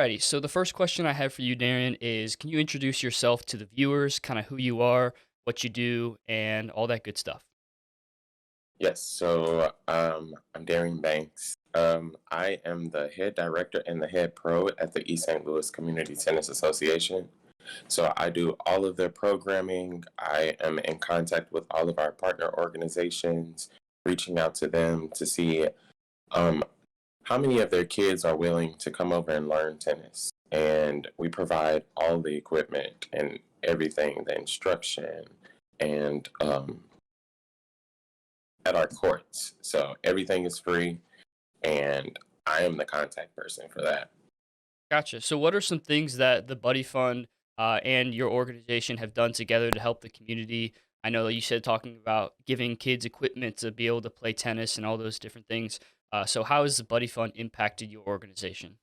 Alrighty, so the first question I have for you, Darian, is can you introduce yourself to the viewers, kind of who you are, what you do, and all that good stuff? Yes, I'm Darian Banks. I am the head director and the head pro at the East St. Louis Community Tennis Association. So I do all of their programming. I am in contact with all of our partner organizations, reaching out to them to see um, how many of their kids are willing to come over and learn tennis. And we provide all the equipment and everything, the instruction, and at our courts. So everything is free, and I am the contact person for that. Gotcha. So, what are some things that the Buddy Fund and your organization have done together to help the community? I know that you said talking about giving kids equipment to be able to play tennis and all those different things. So, how has the Buddy Fund impacted your organization?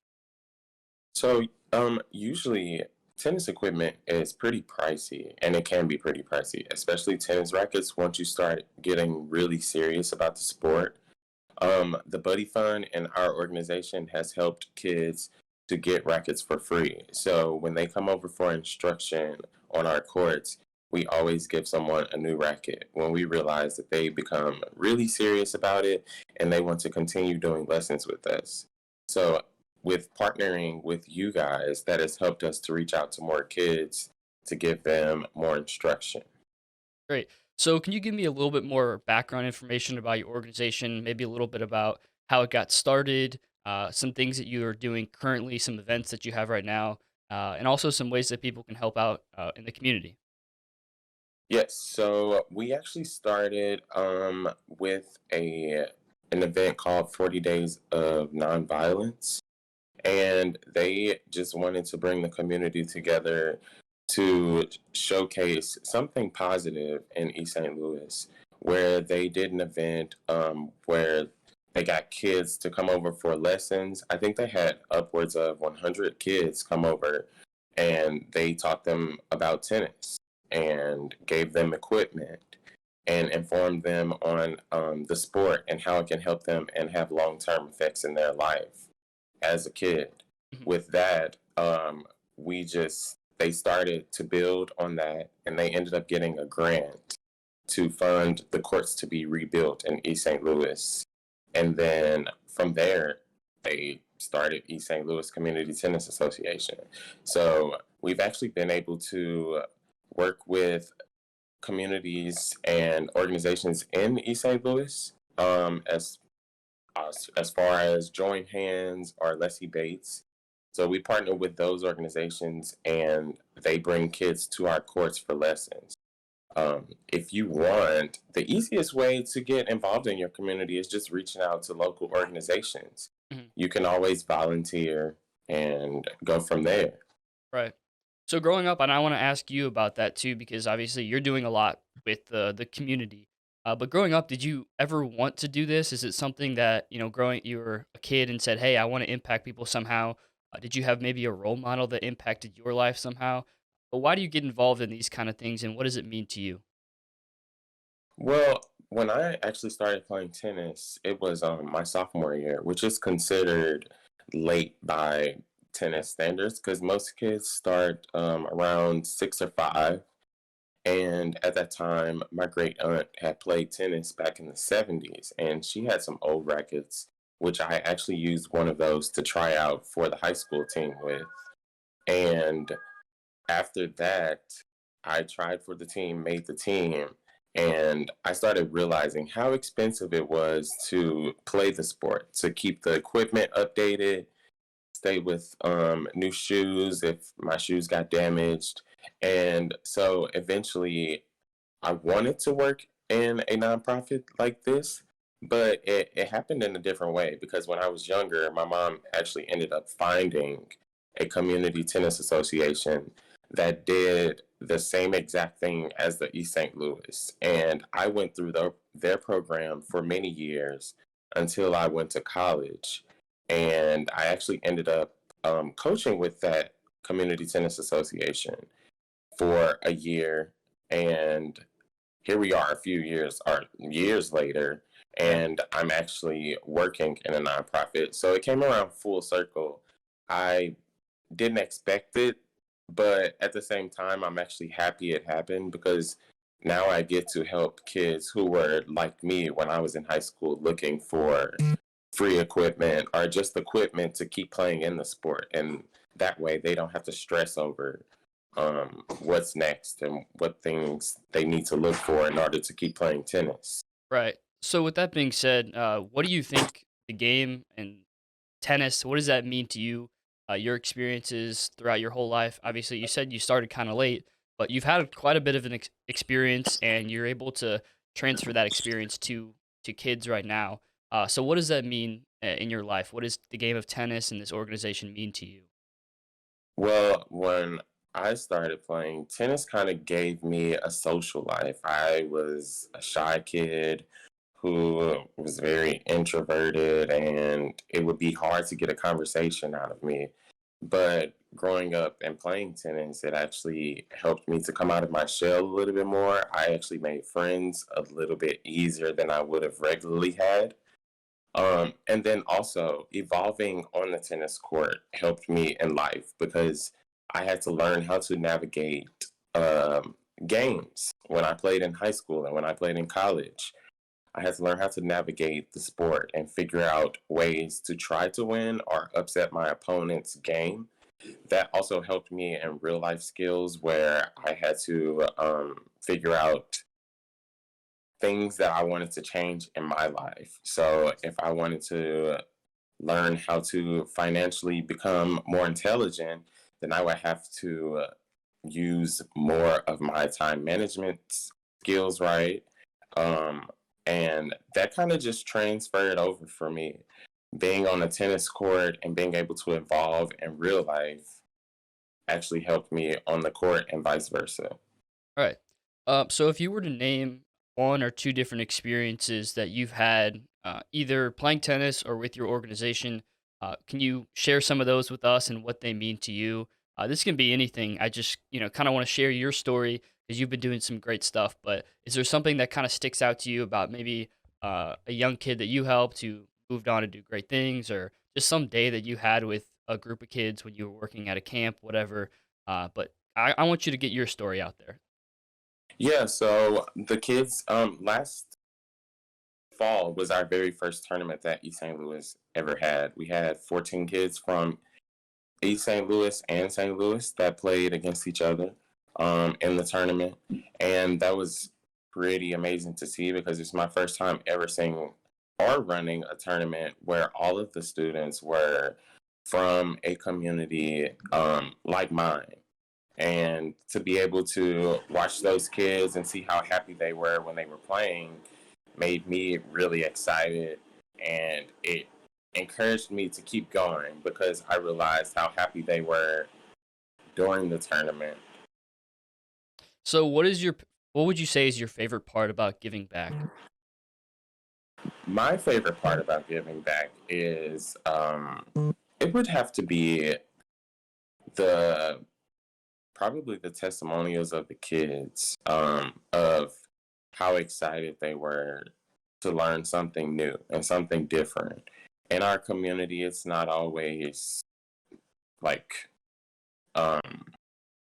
Usually tennis equipment is pretty pricey, and it can be pretty pricey, especially tennis rackets once you start getting really serious about the sport. The Buddy Fund and our organization has helped kids to get rackets for free. So when they come over for instruction on our courts, we always give someone a new racket when we realize that they become really serious about it and they want to continue doing lessons with us. So with partnering with you guys, that has helped us to reach out to more kids to give them more instruction. Great. So, can you give me a little bit more background information about your organization? Maybe a little bit about how it got started, some things that you are doing currently, some events that you have right now, and also some ways that people can help out in the community. Yes, so we actually started with a an event called 40 Days of Nonviolence, and they just wanted to bring the community together to showcase something positive in East St. Louis, where they did an event where they got kids to come over for lessons. I think they had upwards of 100 kids come over, and they taught them about tennis and gave them equipment and informed them on the sport and how it can help them and have long-term effects in their life as a kid. Mhm. With that, they started to build on that, and they ended up getting a grant to fund the courts to be rebuilt in East St. Louis. And then from there, they started East St. Louis Community Tennis Association. So we've actually been able to work with communities and organizations in East St. Louis, as far as Join Hands or Leslie Bates. So we partner with those organizations, and they bring kids to our courts for lessons. If you want, the easiest way to get involved in your community is just reaching out to local organizations. Mhm. You can always volunteer and go from there. Right. So, growing up, and I want to ask you about that too, because obviously you're doing a lot with the community. But growing up, did you ever want to do this? Is it something that growing you were a kid and said, "Hey, I want to impact people somehow"? Did you have maybe a role model that impacted your life somehow? But why do you get involved in these kind of things, and what does it mean to you? Well, when I actually started playing tennis, it was my sophomore year, which is considered late by tennis standards because most kids start around 6 or 5. And at that time, my great aunt had played tennis back in the 70s, and she had some old rackets, which I actually used one of those to try out for the high school team with. And after that, I tried for the team, made the team, and I started realizing how expensive it was to play the sport, to keep the equipment updated, stay with new shoes if my shoes got damaged. And so eventually I wanted to work in a nonprofit like this, but it happened in a different way because when I was younger, my mom actually ended up finding a community tennis association that did the same exact thing as the East St. Louis. And I went through their program for many years until I went to college. And I actually ended up coaching with that community tennis association for a year. And here we are a few years or years later, Yeah. and I'm actually working in a nonprofit. So it came around full circle. I didn't expect it, but at the same time, I'm actually happy it happened because now I get to help kids who were like me when I was in high school looking for free equipment or just equipment to keep playing in the sport. And that way they don't have to stress over what's next and what things they need to look for in order to keep playing tennis. Right. So with that being said, what do you think the game and tennis, what does that mean to you? Your experiences throughout your whole life. Obviously, you said you started kind of late, but you've had quite a bit of an experience, and you're able to transfer that experience to kids right now. So, what does that mean in your life? What does the game of tennis and this organization mean to you? Well, when I started playing, tennis kind of gave me a social life. I was a shy kid who was very introverted, and it would be hard to get a conversation out of me. But growing up and playing tennis, it actually helped me to come out of my shell a little bit more. I actually made friends a little bit easier than I would have regularly had. And then also evolving on the tennis court helped me in life because I had to learn how to navigate games when I played in high school and when I played in college. I had to learn how to navigate the sport and figure out ways to try to win or upset my opponent's game. That also helped me in real life skills where I had to figure out things that I wanted to change in my life. So if I wanted to learn how to financially become more intelligent, then I would have to use more of my time management skills, right? Um, and that kind of just transferred over for me. Being on a tennis court and being able to evolve in real life actually helped me on the court and vice versa. All right. So if you were to name one or two different experiences that you've had, either playing tennis or with your organization, can you share some of those with us and what they mean to you? This can be anything. I just, kind of want to share your story because you've been doing some great stuff. But is there something that kind of sticks out to you about maybe a young kid that you helped who moved on to do great things, or just some day that you had with a group of kids when you were working at a camp, whatever? But I want you to get your story out there. Yeah, so the kids last fall was our very first tournament that East St. Louis ever had. We had 14 kids from East St. Louis and St. Louis that played against each other in the tournament. And that was pretty amazing to see because it's my first time ever seeing or running a tournament where all of the students were from a community like mine. And to be able to watch those kids and see how happy they were when they were playing made me really excited, and it encouraged me to keep going because I realized how happy they were during the tournament. So what would you say is your favorite part about giving back? My favorite part about giving back is it would have to be the probably the testimonials of the kids of how excited they were to learn something new and something different. In our community, it's not always like um,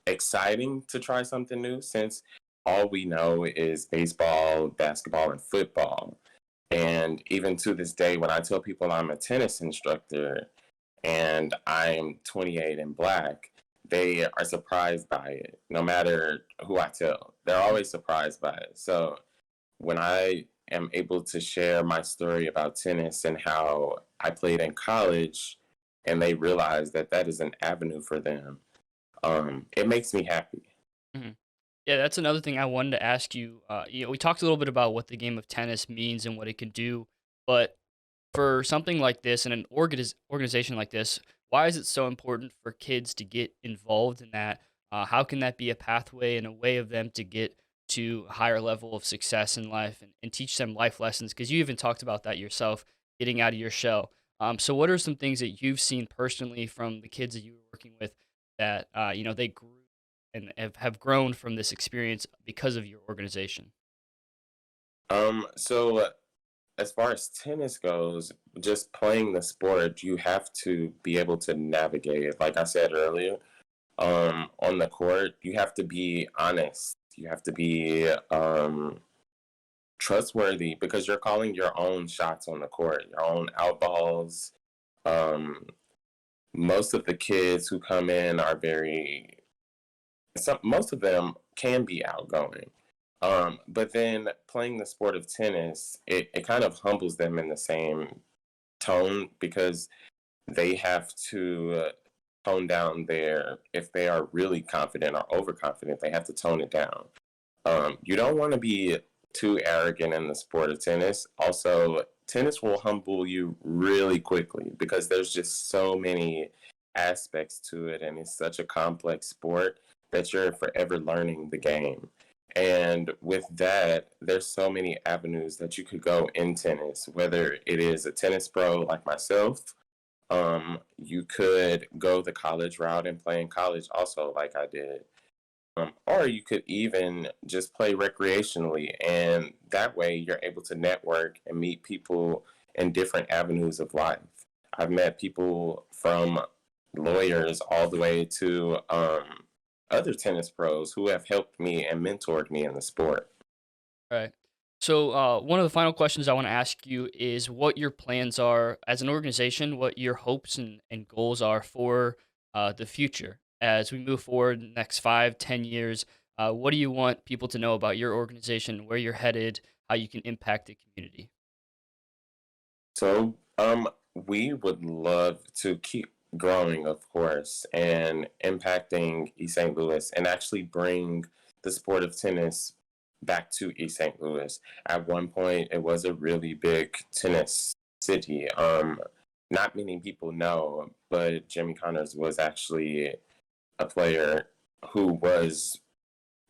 exciting to try something new since all we know is baseball, basketball, and football. And even to this day, when I tell people I'm a tennis instructor and I'm 28 and black, they are surprised by it. No matter who I tell, they're always surprised by it. So when I am able to share my story about tennis and how I played in college, and they realize that that is an avenue for them, it makes me happy. Mhm. Yeah, that's another thing I wanted to ask you. We talked a little bit about what the game of tennis means and what it can do, but for something like this and an organization like this, why is it so important for kids to get involved in that? How can that be a pathway and a way of them to get to a higher level of success in life and teach them life lessons? Because you even talked about that yourself, getting out of your shell. So, what are some things that you've seen personally from the kids that you were working with that they grew and have grown from this experience because of your organization? So as far as tennis goes, just playing the sport, you have to be able to navigate it. Like I said earlier, on the court, you have to be honest. You have to be trustworthy because you're calling your own shots on the court, your own outballs. Um, Most of the kids who come in are most of them can be outgoing. But then playing the sport of tennis, it kind of humbles them in the same tone because they have to tone down if they are really confident or overconfident, they have to tone it down. You don't want to be too arrogant in the sport of tennis. Also, tennis will humble you really quickly because there's just so many aspects to it, and it's such a complex sport that you're forever learning the game. And with that, there's so many avenues that you could go in tennis, whether it is a tennis pro like myself, you could go the college route and play in college also, like I did. Or you could even just play recreationally, and that way you're able to network and meet people in different avenues of life. I've met people from lawyers all the way to other tennis pros who have helped me and mentored me in the sport. Right. So, one of the final questions I want to ask you is what your plans are as an organization, what your hopes and goals are for the future as we move forward in the next 5, 10 years. What do you want people to know about your organization, where you're headed, how you can impact the community? So, we would love to keep growing, of course, and impacting East St. Louis and actually bring the sport of tennis back to East St. Louis. At one point, it was a really big tennis city. Not many people know, but Jimmy Connors was actually a player who was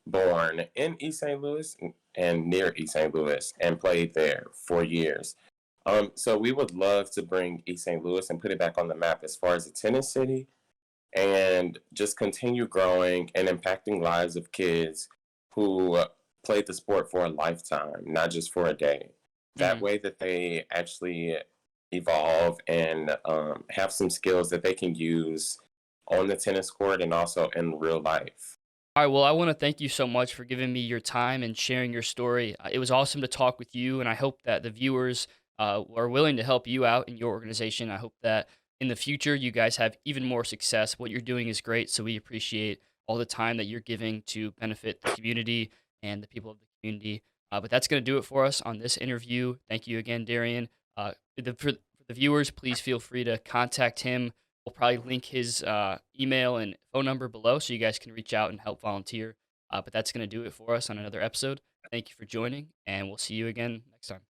born in East St. Louis and near East St. Louis and played there for years. So we would love to bring East St. Louis and put it back on the map as far as a tennis city and just continue growing and impacting lives of kids who played the sport for a lifetime, not just for a day. That Mhm. way that they actually evolve and have some skills that they can use on the tennis court and also in real life. All right. Well, I want to thank you so much for giving me your time and sharing your story. It was awesome to talk with you, and I hope that the viewers are willing to help you out in your organization. I hope that in the future you guys have even more success. What you're doing is great, so we appreciate all the time that you're giving to benefit the community and the people of the community. But that's going to do it for us on this interview. Thank you again, Darian. For the viewers, please feel free to contact him. We'll probably link his email and phone number below so you guys can reach out and help volunteer. But that's going to do it for us on another episode. Thank you for joining, and we'll see you again next time.